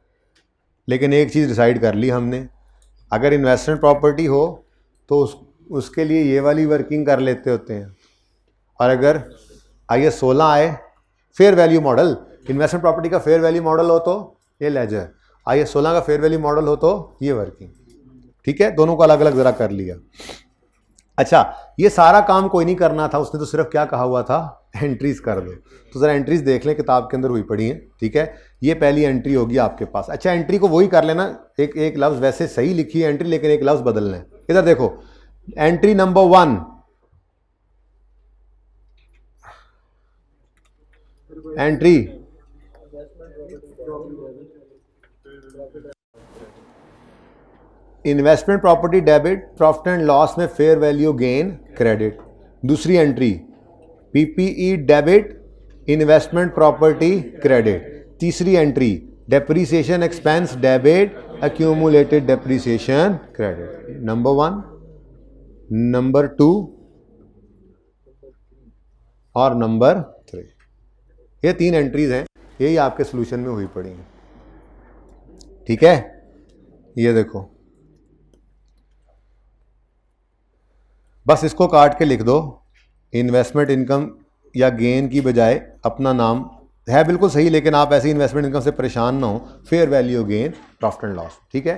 Speaker 1: लेकिन एक चीज़ डिसाइड कर ली हमने, अगर इन्वेस्टमेंट प्रॉपर्टी हो तो उसके लिए ये वाली वर्किंग कर लेते होते हैं, और अगर IS 16 आए fair value model, investment property का फेयर वैल्यू मॉडल हो तो ये लेजर, IS 16 का फेयर वैल्यू मॉडल हो तो ये वर्किंग, ठीक है, दोनों को अलग अलग ज़रा कर लिया। अच्छा, ये सारा काम कोई नहीं करना था, उसने तो सिर्फ क्या कहा हुआ था, एंट्रीज कर दो, तो ज़रा एंट्रीज देख लें, किताब के अंदर हुई पड़ी हैं, ठीक है। ये पहली एंट्री होगी आपके पास। अच्छा, एंट्री को वही कर लेना, एक लफ्ज़ वैसे सही लिखी है एंट्री, लेकिन एक लफ्ज़ बदलना है। इधर देखो, entry number 1, entry investment property debit, profit and loss में फेयर वैल्यू गेन क्रेडिट। दूसरी entry PPE debit, investment property credit. तीसरी entry depreciation expense debit, accumulated depreciation credit. Number 1, number 2 और नंबर 3, ये 3 एंट्रीज हैं, यही आपके सोल्यूशन में हुई पड़ी हैं, ठीक है। ये देखो, बस इसको काट के लिख दो, इन्वेस्टमेंट इनकम या गेन की बजाय अपना नाम है, बिल्कुल सही, लेकिन आप ऐसी इन्वेस्टमेंट इनकम से परेशान ना हो, fair value gain profit and loss, ठीक है।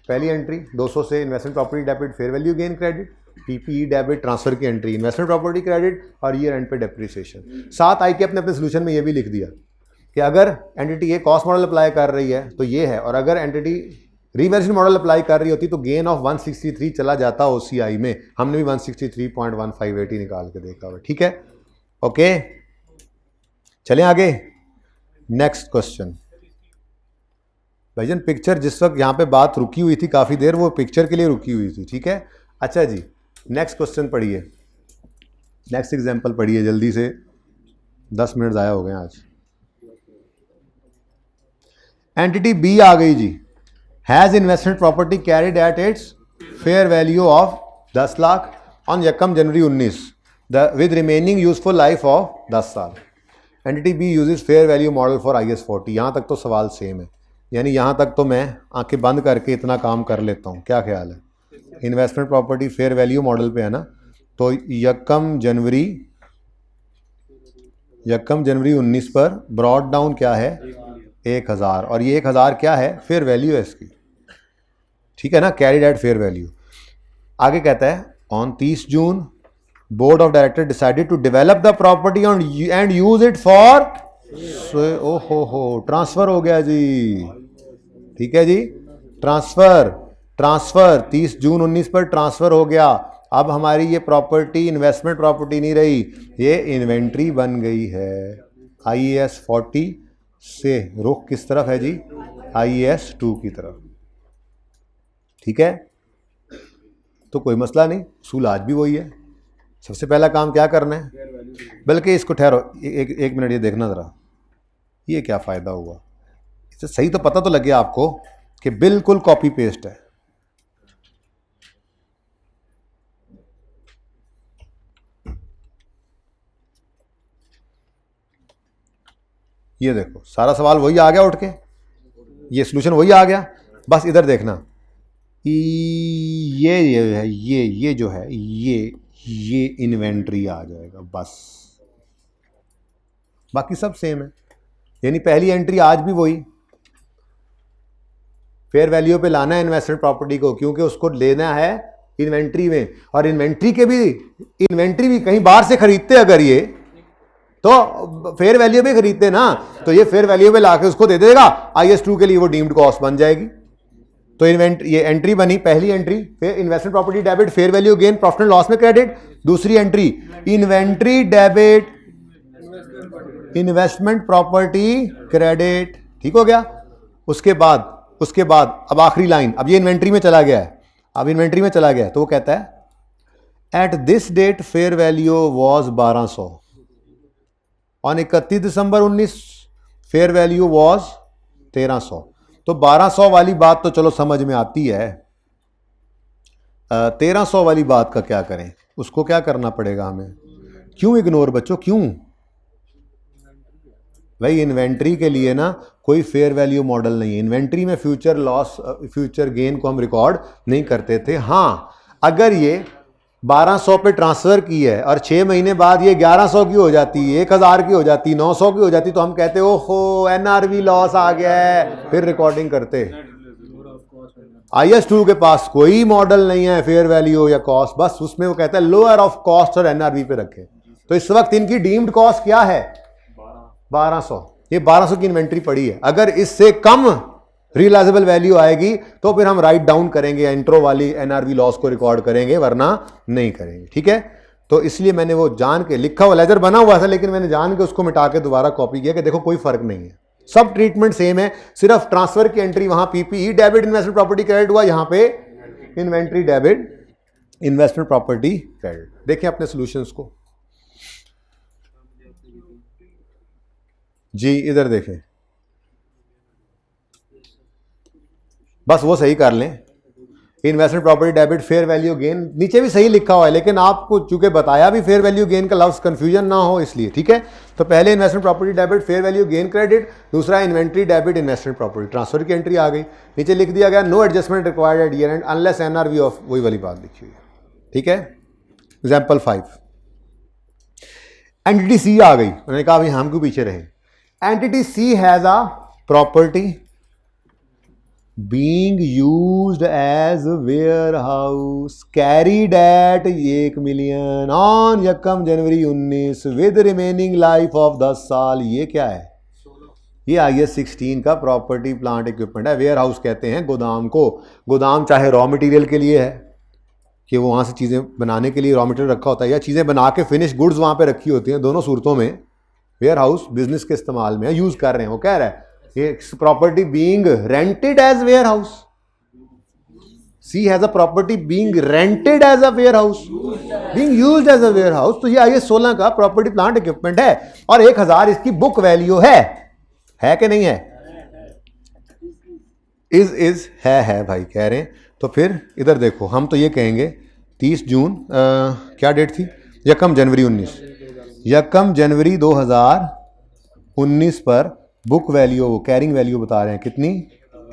Speaker 1: पहली एंट्री 200 से investment property debit fair value gain credit, PPE debit transfer की एंट्री इन्वेस्टमेंट प्रॉपर्टी क्रेडिट और ईयर एंड पे डेप्रिसिएशन। साथ आई के अपने सोल्यूशन में ये भी लिख दिया कि अगर एंटिटी ये कॉस्ट मॉडल अप्लाई कर रही है तो ये है, और अगर एंटिटी रिवैल्यूएशन मॉडल अप्लाई कर रही होती तो गेन ऑफ 163 चला जाता ओसीआई में। हमने भी 163.158 निकाल के देखा हुआ, ठीक है, ओके। चलें आगे, नेक्स्ट क्वेश्चन। भाईजान पिक्चर जिस वक्त यहाँ पे बात रुकी हुई थी काफ़ी देर, वो पिक्चर के लिए रुकी हुई थी, ठीक है। अच्छा जी, नेक्स्ट क्वेश्चन पढ़िए, नेक्स्ट एग्जाम्पल पढ़िए जल्दी से, 10 मिनट ज़ाया हो गए आज। एंटिटी बी आ गई जी, has investment property carried at its fair value of 10 lakh on यकम January 19 with remaining useful life of 10 साल। Entity B uses fair value model for IAS 40। यहाँ तक तो सवाल सेम है, यानी यहाँ तक तो मैं आंखें बंद करके इतना काम कर लेता हूँ। क्या ख्याल है, investment property fair value model पे है ना, तो यकम जनवरी 19 पर ब्रॉड डाउन क्या है 1000, और ये 1000 क्या है, फेयर वैल्यू है इसकी, ठीक है ना, कैरिड एट फेयर वैल्यू। आगे कहता है on 30 June board of director decided to develop the property and use it for, ओहो ट्रांसफर हो गया जी, ठीक है जी, ट्रांसफर 30 जून 19 पर ट्रांसफर हो गया। अब हमारी ये प्रॉपर्टी इन्वेस्टमेंट प्रॉपर्टी नहीं रही, ये इन्वेंट्री बन गई है। IAS 40 से रुख किस तरफ है जी, IAS 2 की तरफ, ठीक है। तो कोई मसला नहीं, उसूल आज भी वही है। सबसे पहला काम क्या करना है, बल्कि इसको ठहरो एक मिनट, ये देखना ज़रा, ये क्या फ़ायदा हुआ, इससे सही तो पता तो लगे आपको कि बिल्कुल कॉपी पेस्ट है। ये देखो सारा सवाल वही आ गया उठ के, ये सॉल्यूशन वही आ गया, बस इधर देखना, ये जो है ये इन्वेंट्री आ जाएगा, बस बाकी सब सेम है। यानी पहली एंट्री आज भी वही, फेयर वैल्यू पे लाना है इन्वेस्टमेंट प्रॉपर्टी को, क्योंकि उसको लेना है इन्वेंट्री में, और इन्वेंट्री भी कहीं बाहर से खरीदते अगर ये तो फेयर वैल्यू पे खरीदते ना, तो ये फेयर वैल्यू पे लाके उसको दे देगा, IAS 2 के लिए वो डीम्ड कॉस्ट बन जाएगी। तो ये एंट्री बनी, पहली entry investment property debit fair value gain profit and loss में क्रेडिट, दूसरी entry inventory debit investment property credit, ठीक हो गया। उसके बाद अब आखिरी लाइन, अब ये इन्वेंट्री में चला गया है, तो वो कहता है at this date fair value was 1200, on 31 December 19 fair value was 1300। तो 1200 वाली बात तो चलो समझ में आती है, 1300 वाली बात का क्या करें, उसको क्या करना पड़ेगा हमें, क्यों इग्नोर बच्चों, क्यों भाई, इन्वेंट्री के लिए ना कोई फेयर वैल्यू मॉडल नहीं है, इन्वेंट्री में फ्यूचर लॉस फ्यूचर गेन को हम रिकॉर्ड नहीं करते थे। हाँ, अगर ये 1200 पे ट्रांसफर की है और 6 महीने बाद ये 1100 की हो जाती, 1000 की हो जाती, 900 की हो जाती, तो हम कहते ओहो NRV लॉस आ गया है, फिर रिकॉर्डिंग करते। IAS 2 के पास कोई मॉडल नहीं है फेयर वैल्यू या कॉस्ट, बस उसमें वो कहता है लोअर ऑफ कॉस्ट और NRV पे रखे। तो इस वक्त इनकी डीम्ड कॉस्ट क्या है 1200, ये 1200 की इन्वेंट्री पड़ी है। अगर इससे कम रियलाइजेबल वैल्यू आएगी तो फिर हम राइट डाउन करेंगे, इंट्रो वाली NRV लॉस को रिकॉर्ड करेंगे, वरना नहीं करेंगे, ठीक है। तो इसलिए मैंने वो जान के लिखा हुआ लेजर बना हुआ था, लेकिन मैंने जान के उसको मिटा के दोबारा कॉपी किया कि देखो कोई फर्क नहीं है, सब ट्रीटमेंट सेम है, सिर्फ ट्रांसफर की एंट्री वहां PPE debit investment property credit हुआ, यहां पे inventory debit investment property credit. देखें अपने सॉल्यूशंस को जी, इधर देखें, बस वो सही कर लें, investment property debit fair value gain, नीचे भी सही लिखा हुआ है, लेकिन आपको चूंकि बताया भी फेयर वैल्यू गेन का लफ्ज कंफ्यूजन ना हो इसलिए, ठीक है। तो पहले investment property debit fair value gain credit, दूसरा inventory debit investment property transfer की एंट्री आ गई, नीचे लिख दिया गया no adjustment required at year end unless NRV of, वही वाली बात लिखी हुई है, ठीक है। एग्जाम्पल 5, एंटिटी सी आ गई, उन्होंने कहा भाई हम क्यों पीछे रहे। Entity C has a property being used as a warehouse carried at 1,000,000 on यकम January 19 with remaining life of 10 साल। ये क्या है? ये IS 16 का प्रॉपर्टी प्लांट इक्विपमेंट है। वेयर हाउस कहते हैं गोदाम को। गोदाम चाहे रॉ मटेरियल के लिए है कि वो वहाँ से चीज़ें बनाने के लिए रॉ मटेरियल रखा होता है, या चीज़ें बना के फिनिश गुड्स वहाँ पे रखी होती हैं, दोनों सूरतों में वेयर हाउस बिजनेस के इस्तेमाल में यूज़ कर रहे हैं। वो कह रहा है ये property being rented as warehouse. C has a property being rented as a warehouse, being used as a warehouse. तो ये IS 16 का प्रॉपर्टी प्लांट इक्विपमेंट है और 1,000 इसकी बुक वैल्यू है कि नहीं है? इज है भाई कह रहे हैं। तो फिर इधर देखो, हम तो ये कहेंगे 30 जून क्या डेट थी? यकम जनवरी 19, यकम जनवरी 2019 पर बुक वैल्यू, वो कैरिंग वैल्यू बता रहे हैं कितनी?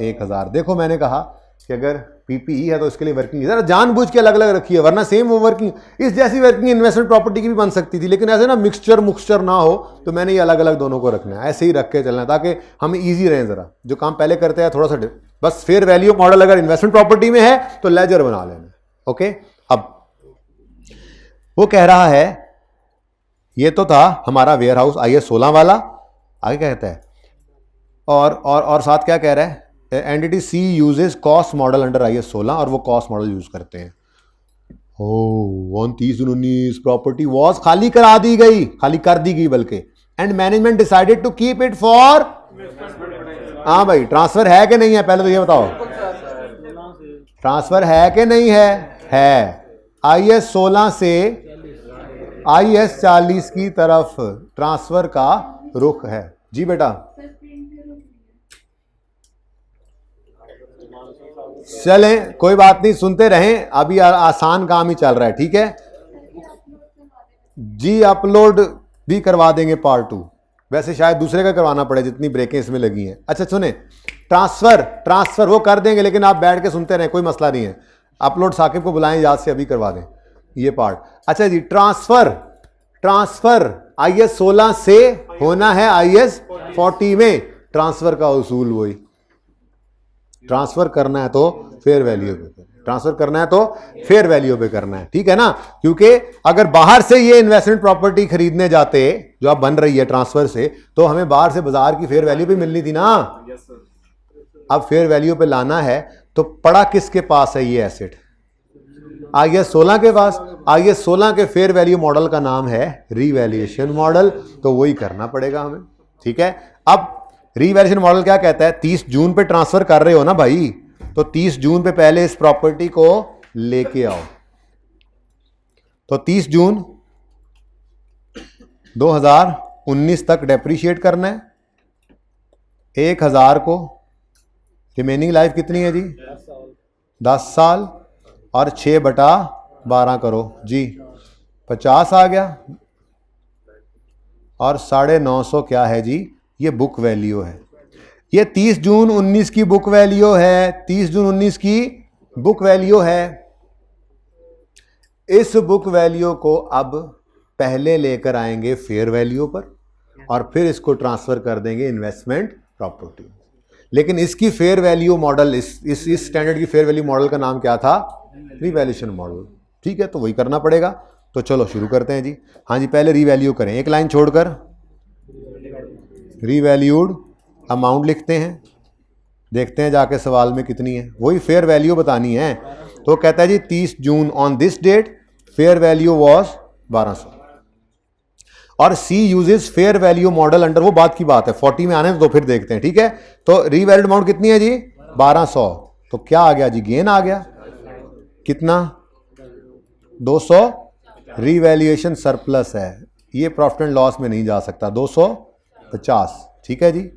Speaker 1: 1,000। देखो मैंने कहा कि अगर PPE है तो इसके लिए वर्किंग जरा जानबूझ के अलग अलग रखी है, वरना सेम वो वर्किंग इस जैसी वर्किंग इन्वेस्टमेंट प्रॉपर्टी की भी बन सकती थी, लेकिन ऐसे ना मिक्सचर ना हो, तो मैंने ये अलग अलग दोनों को रखना है, ऐसे ही रख के चलना है ताकि हमें ईजी रहे। जरा जो काम पहले करते हैं थोड़ा सा बस फेयर वैल्यू मॉडल अगर इन्वेस्टमेंट प्रॉपर्टी में है तो लेजर बना लेना। ओके, अब वो कह रहा है ये तो था हमारा वेयर हाउस IS 16 वाला। आगे क्या कहता है? और साथ क्या कह रहा है? Entity C uses cost model under IS 16 और वो कॉस्ट मॉडल यूज करते हैं। ओ 29 प्रॉपर्टी वॉज खाली करा दी गई, खाली कर दी गई बल्कि, and management decided to keep it for. हाँ भाई, ट्रांसफर है कि नहीं है? पहले तो ये बताओ, ट्रांसफर है कि नहीं है? IS 16 से IS 40 की तरफ ट्रांसफर का रुख है। जी बेटा, चलें कोई बात नहीं, सुनते रहें, अभी आसान काम ही चल रहा है। ठीक है जी, अपलोड भी करवा देंगे पार्ट 2, वैसे शायद दूसरे का करवाना पड़े जितनी ब्रेकें इसमें लगी हैं। अच्छा सुने, ट्रांसफर वो कर देंगे, लेकिन आप बैठ के सुनते रहें, कोई मसला नहीं है। अपलोड साकिब को बुलाएं, याद से अभी करवा दें ये पार्ट। अच्छा जी, ट्रांसफर IS 16 से होना है IS 40 में। ट्रांसफर का उसूल वही, ट्रांसफर करना है तो फेयर वैल्यू पे, ट्रांसफर करना है तो फेयर वैल्यू पे करना है। ठीक है ना, क्योंकि अगर बाहर से ये इन्वेस्टमेंट प्रॉपर्टी खरीदने जाते जो अब बन रही है ट्रांसफर से, तो हमें बाहर से बाजार की फेयर वैल्यू पे मिलनी थी ना। अब फेयर वैल्यू पे लाना है तो पड़ा किसके पास है ये एसेट? IS 16 के पास। IS 16 के फेयर वैल्यू मॉडल का नाम है रीवैल्यूएशन मॉडल, तो वही करना पड़ेगा हमें। ठीक है, अब रीवैल्यूएशन मॉडल क्या कहता है? 30 जून पे ट्रांसफर कर रहे हो ना भाई, तो 30 जून पे पहले इस प्रॉपर्टी को लेके आओ। तो 30 जून 2019 तक डेप्रीशिएट करना है। 1,000 को रिमेनिंग लाइफ कितनी है जी? 10 साल, और 6/12 करो जी, 50 आ गया, और 950 क्या है जी? ये बुक वैल्यू है। ये 30 जून 19 की बुक वैल्यू है, 30 जून 19 की बुक वैल्यू है। इस बुक वैल्यू को अब पहले लेकर आएंगे फेयर वैल्यू पर, और फिर इसको ट्रांसफर कर देंगे इन्वेस्टमेंट प्रॉपर्टी। लेकिन इसकी फेयर वैल्यू मॉडल, इस स्टैंडर्ड की फेयर वैल्यू मॉडल का नाम क्या था? Revaluation model. ठीक है, तो वही करना पड़ेगा। तो चलो शुरू करते हैं जी। हाँ जी, पहले रीवैल्यू करें, एक लाइन छोड़कर रीवैल्यूड अमाउंट लिखते हैं, देखते हैं जाके सवाल में कितनी है, वही फेयर वैल्यू बतानी है। तो कहता है जी 30 June on this date fair value was 1200, और she uses fair value model under, वो बात की बात है, 40 में आने तो फिर देखते हैं। ठीक है, तो रीवैल्यूड अमाउंट कितनी है जी? 1200। तो क्या आ गया जी? गेन आ गया। कितना? 200 रीवैल्यूएशन सरप्लस है, ये प्रॉफिट एंड लॉस में नहीं जा सकता, 250। ठीक है जी,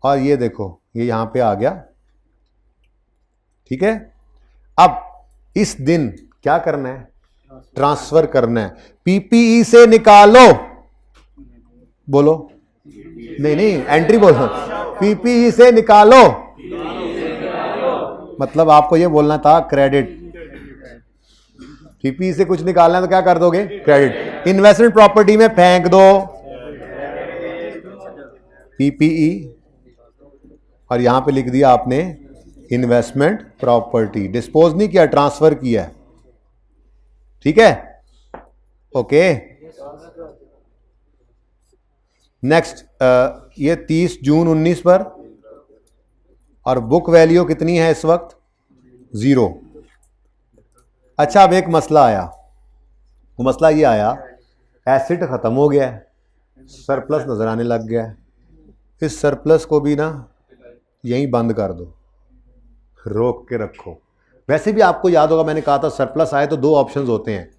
Speaker 1: और ये देखो ये यहां पे आ गया। ठीक है, अब इस दिन क्या करना है? ट्रांसफर करना है। PPE से निकालो, बोलो, नहीं एंट्री बोलो, PPE से निकालो, मतलब आपको ये बोलना था क्रेडिट। PPE से कुछ निकालना है तो क्या कर दोगे? क्रेडिट। इन्वेस्टमेंट प्रॉपर्टी में फेंक दो पीपीई और यहां पे लिख दिया आपने इन्वेस्टमेंट प्रॉपर्टी। डिस्पोज नहीं किया, ट्रांसफर किया। ठीक है, ओके। नेक्स्ट, ये 30 जून 19 पर और बुक वैल्यू कितनी है इस वक्त? 0। अच्छा, अब एक मसला आया। वो मसला ये आया, एसेट खत्म हो गया है, सरप्लस नजर आने लग गया है। इस सरप्लस को भी ना यहीं बंद कर दो, रोक के रखो। वैसे भी आपको याद होगा, मैंने कहा था सरप्लस आए तो 2 ऑप्शंस होते हैं,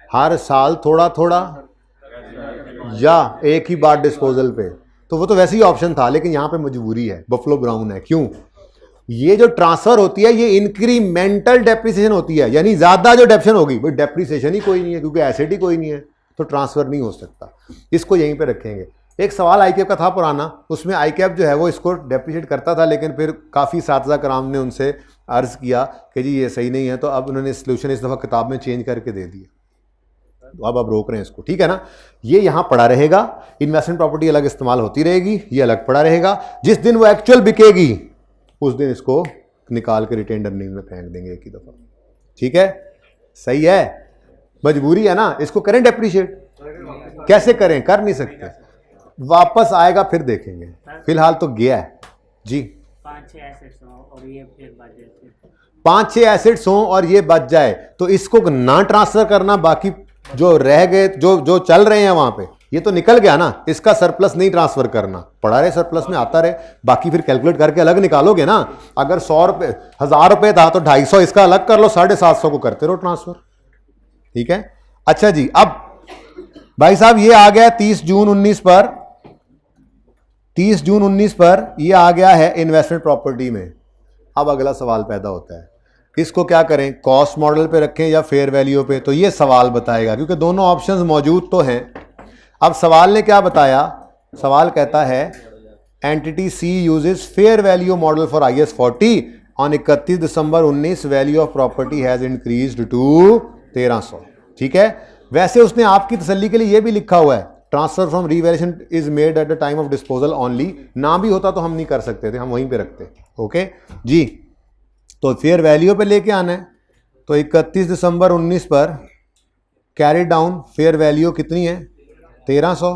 Speaker 1: हर साल थोड़ा थोड़ा या एक ही बार डिस्पोजल पे। तो वो तो वैसे ही ऑप्शन था, लेकिन यहां पे मजबूरी है, बफलो ब्राउन है। क्यों? ये जो ट्रांसफर होती है ये इंक्रीमेंटल डेप्रिसिएशन होती है, यानी ज्यादा जो डेप्रिसिएशन होगी वो डेप्रिसिएशन ही कोई नहीं है, क्योंकि एसेट ही कोई नहीं है, तो ट्रांसफर नहीं हो सकता। इसको यहीं पे रखेंगे। एक सवाल आईकैप का था पुराना, उसमें आईकैप जो है वो इसको डेप्रिशिएट करता था, लेकिन फिर काफ़ी साथीज़ा कराम ने उनसे अर्ज़ किया कि जी ये सही नहीं है, तो अब उन्होंने सोल्यूशन इस दफ़ा किताब में चेंज करके दे दिया। तो अब रोक रहे हैं इसको, ठीक है ना। ये यहाँ पड़ा रहेगा, इन्वेस्टमेंट प्रॉपर्टी अलग इस्तेमाल होती रहेगी, ये अलग पड़ा रहेगा। जिस दिन वो एक्चुअल बिकेगी उस दिन इसको निकाल के रिटेन अर्निंग में फेंक देंगे एक ही दफ़ा। ठीक है, सही है। मजबूरी है ना, इसको करें डेप्रिशिएट, कैसे करें? कर नहीं सकते, वापस आएगा फिर देखेंगे, फिलहाल तो गया है जी।
Speaker 3: 5-6 एसेट्स हों और ये फिर बच जाए,
Speaker 1: 5-6 एसेट्स हों और ये बच जाए, तो इसको ना ट्रांसफर करना, बाकी जो रह गए जो चल रहे हैं वहां पे, ये तो निकल गया ना, इसका सरप्लस नहीं ट्रांसफर करना, पड़ा रहे सरप्लस में आता रहे, बाकी फिर कैलकुलेट करके अलग निकालोगे ना। अगर 100 रुपए 1000 रुपए था तो 250 इसका अलग कर लो, 750 को करते रहो ट्रांसफर। ठीक है, अच्छा जी। अब भाई साहब ये आ गया 30 जून 19 पर, 30 जून 19 पर ये आ गया है इन्वेस्टमेंट प्रॉपर्टी में। अब अगला सवाल पैदा होता है, इसको क्या करें, कॉस्ट मॉडल पे रखें या फेयर वैल्यू पे? तो ये सवाल बताएगा, क्योंकि दोनों ऑप्शंस मौजूद तो हैं। अब सवाल ने क्या बताया? सवाल कहता है entity C uses fair value model for IAS 40 on 31 December 19 value of property has increased to 1300। ठीक है, वैसे उसने आपकी तसल्ली के लिए ये भी लिखा हुआ है, transfer from revaluation is made at the time of disposal only. ना भी होता तो हम नहीं कर सकते थे, हम वहीं पे रखते। ओके जी, तो फेयर वैल्यू पे लेके आना है, तो 31 दिसंबर 19 पर कैरी डाउन फेयर वैल्यू कितनी है? 1300।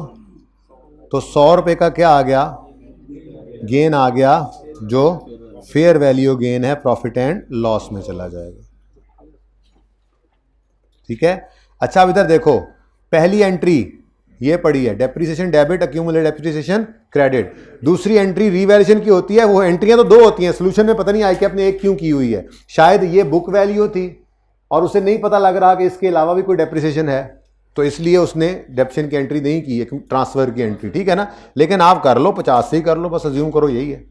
Speaker 1: तो 100 रुपये का क्या आ गया? गेन आ गया, जो फेयर वैल्यू गेन है प्रॉफिट एंड लॉस में चला जाएगा। ठीक है, अच्छा अब इधर देखो, पहली एंट्री ये पड़ी है depreciation debit, accumulated depreciation credit. दूसरी एंट्री रीवैल्यूएशन की होती है। वो एंट्रियां तो 2 होती हैं, सोल्यूशन में पता नहीं आई कि आपने एक क्यों की हुई है, शायद ये बुक वैल्यू थी और उसे नहीं पता लग रहा कि इसके अलावा भी कोई डेप्रिसिएशन है, तो इसलिए उसने डेप्रिसिएशन की एंट्री नहीं की है, ट्रांसफर की एंट्री। ठीक है ना, लेकिन आप कर लो 50 से ही कर लो, बस अज्यूम करो यही है।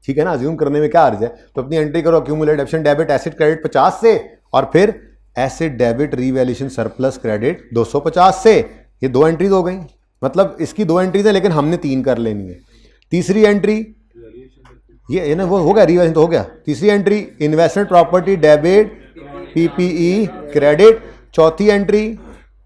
Speaker 1: ठीक है ना, अज्यूम करने में क्या अर्ज है? तो अपनी एंट्री करो, accumulated depreciation debit asset credit 50 से, और फिर asset debit revaluation surplus credit 250 से। ये 2 एंट्रीज हो गई, मतलब इसकी 2 एंट्रीज है, लेकिन हमने 3 कर लेनी है। तीसरी एंट्री ये ना, वो हो गया रीवैल्यूएशन तो हो गया। तीसरी entry investment property debit PPE credit. चौथी entry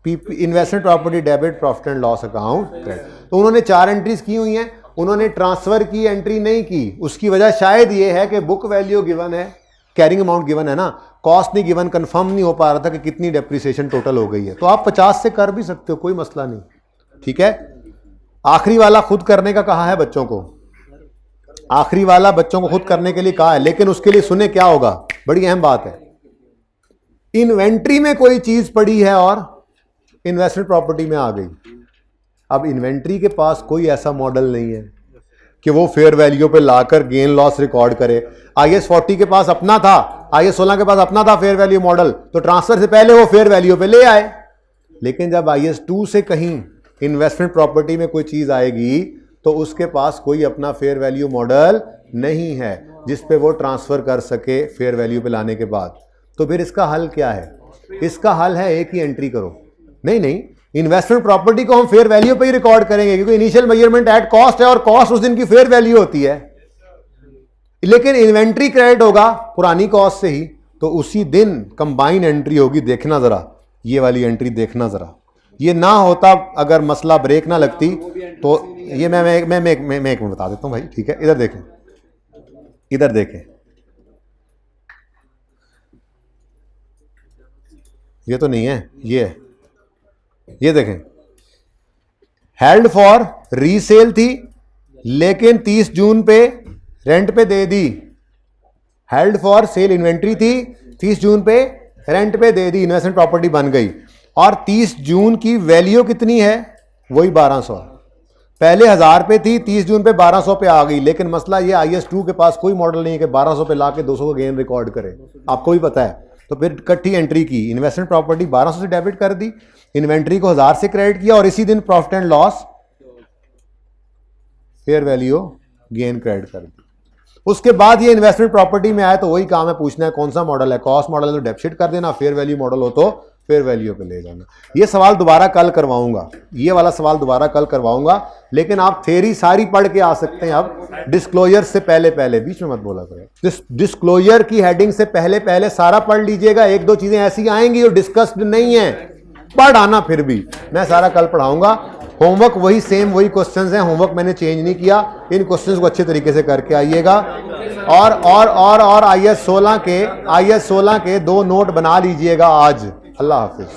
Speaker 1: investment property debit profit and loss account credit. तो उन्होंने 4 एंट्रीज की हुई हैं, उन्होंने ट्रांसफर की एंट्री नहीं की। उसकी वजह शायद ये है कि बुक वैल्यू गिवन है, कैरिंग अमाउंट गिवन है ना, कॉस्ट नहीं गिवन, कंफर्म नहीं हो पा रहा था कि कितनी डेप्रिसिएशन टोटल हो गई है। तो आप 50 से कर भी सकते हो, कोई मसला नहीं। ठीक है, आखिरी वाला खुद करने का कहा है बच्चों को, आखिरी वाला बच्चों को खुद करने के लिए कहा है, लेकिन उसके लिए सुने क्या होगा, बड़ी अहम बात है। इन्वेंट्री में कोई चीज पड़ी है और इन्वेस्टमेंट प्रॉपर्टी में आ गई। अब इन्वेंट्री के पास कोई ऐसा मॉडल नहीं है कि वो फेयर वैल्यू पे लाकर गेन लॉस रिकॉर्ड करे। IAS 40 के पास अपना था, IAS 16 के पास अपना था फेयर वैल्यू मॉडल, तो ट्रांसफर से पहले वो फेयर वैल्यू पे ले आए। लेकिन जब IAS 2 से कहीं इन्वेस्टमेंट प्रॉपर्टी में कोई चीज आएगी तो उसके पास कोई अपना फेयर वैल्यू मॉडल नहीं है जिस पे वो ट्रांसफर कर सके फेयर वैल्यू पे लाने के बाद। तो फिर इसका हल क्या है? इसका हल है एक ही एंट्री करो। नहीं, इन्वेस्टमेंट प्रॉपर्टी को हम फेयर वैल्यू पे ही रिकॉर्ड करेंगे, क्योंकि इनिशियल मेजरमेंट एट कॉस्ट है और कॉस्ट उस दिन की फेयर वैल्यू होती है। लेकिन इन्वेंट्री क्रेडिट होगा पुरानी कॉस्ट से ही, तो उसी दिन कंबाइन एंट्री होगी। देखना जरा, ये वाली एंट्री देखना ज़रा, ये ना होता अगर मसला ब्रेक ना लगती तो ये मैं एक मिनट बता देता हूँ भाई, ठीक है। इधर देखें, इधर देखें, ये तो नहीं है, ये है, ये देखें, हेल्ड फॉर रीसेल थी लेकिन 30 जून पे रेंट पे दे दी। हेल्ड फॉर सेल इन्वेंट्री थी, 30 जून पे रेंट पे दे दी, इन्वेस्टमेंट प्रॉपर्टी बन गई। और 30 जून की वैल्यू कितनी है? वही 1200। पहले 1000 पे थी, 30 जून पे 1200 पे आ गई। लेकिन मसला ये IS2 के पास कोई मॉडल नहीं है कि 1200 पे ला के 200 का गेन रिकॉर्ड करे, आपको भी पता है। तो फिर इकट्ठी एंट्री की, इन्वेस्टमेंट प्रॉपर्टी 1200 से डेबिट कर दी, इन्वेंट्री को 1000 से क्रेडिट किया और इसी दिन profit and loss fair value gain credit कर दी। उसके बाद ये इन्वेस्टमेंट प्रॉपर्टी में आया तो वही काम है, पूछना है कौन सा मॉडल है। कॉस्ट मॉडल है तो डेबिट कर देना, फेयर वैल्यू मॉडल हो तो फेयर वैल्यू पे ले जाना। ये सवाल दोबारा कल करवाऊंगा, ये वाला सवाल दोबारा कल करवाऊंगा, लेकिन आप थ्योरी सारी पढ़ के आ सकते हैं। अब डिस्क्लोजर से पहले पहले, बीच में मत बोला करें, डिस्क्लोजर की हेडिंग से पहले पहले सारा पढ़ लीजिएगा। एक दो चीजें ऐसी आएंगी जो डिस्कस्ड नहीं है, पढ़ आना, फिर भी मैं सारा कल पढ़ाऊंगा। होमवर्क वही सेम, वही क्वेश्चंस हैं, होमवर्क मैंने चेंज नहीं किया। इन क्वेश्चंस को अच्छे तरीके से करके आइएगा। और IS 16 के 2 नोट बना लीजिएगा आज। अल्लाह हाफिज।